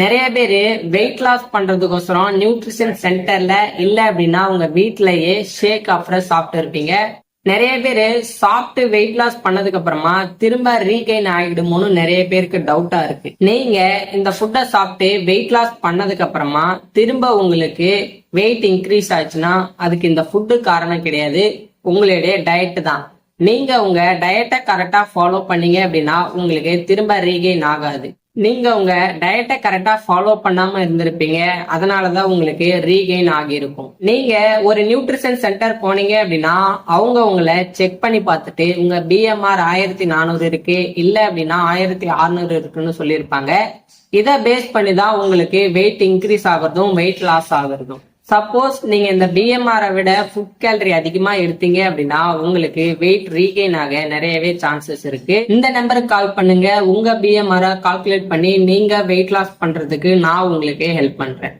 நிறைய பேரு weight loss பண்றதுக்கோசரம் nutrition சென்டர்ல இல்ல அப்படின்னா உங்க வீட்லயே ஷேக் ஆஃபர் சாப்பிட்டு இருப்பீங்க. நிறைய பேரு சாப்பிட்டு வெயிட் லாஸ் பண்ணதுக்கு அப்புறமா திரும்ப ரீகெயின் ஆகிடுமோன்னு நிறைய பேருக்கு டவுட்டா இருக்கு. நீங்க இந்த ஃபுட்டை சாப்பிட்டு வெயிட் லாஸ் பண்ணதுக்கு அப்புறமா திரும்ப உங்களுக்கு வெயிட் இன்க்ரீஸ் ஆச்சுன்னா அதுக்கு இந்த ஃபுட்டு காரணம் கிடையாது, உங்களுடைய டயட் தான். நீங்க உங்க டயட்டை கரெக்டா ஃபாலோ பண்ணீங்க அப்படின்னா உங்களுக்கு திரும்ப ரீகெயின் ஆகாது. நீங்க உங்க டயட்டை கரெக்டா ஃபாலோ பண்ணாம இருந்திருப்பீங்க, அதனாலதான் உங்களுக்கு ரீகெயின் ஆகியிருக்கும். நீங்க ஒரு நியூட்ரிஷன் சென்டர் போனீங்க அப்படின்னா அவங்க உங்களை செக் பண்ணி பார்த்துட்டு உங்க பிஎம்ஆர் 1400 இருக்கு இல்ல அப்படின்னா 1600 இருக்குன்னு சொல்லியிருப்பாங்க. இதை பேஸ் பண்ணி தான் உங்களுக்கு வெயிட் இன்க்ரீஸ் ஆகுறதும் வெயிட் லாஸ் ஆகுறதும். சப்போஸ் நீங்க இந்த பிஎம்ஆரை விட ஃபுட் கேலரி அதிகமா எடுத்தீங்க அப்படின்னா உங்களுக்கு வெயிட் ரீகெயின் ஆக நிறையவே சான்சஸ் இருக்கு. இந்த நம்பருக்கு கால் பண்ணுங்க, உங்க பிஎம்ஆரை கால்குலேட் பண்ணி நீங்க வெயிட் லாஸ் பண்றதுக்கு நான் உங்களுக்கு ஹெல்ப் பண்றேன்.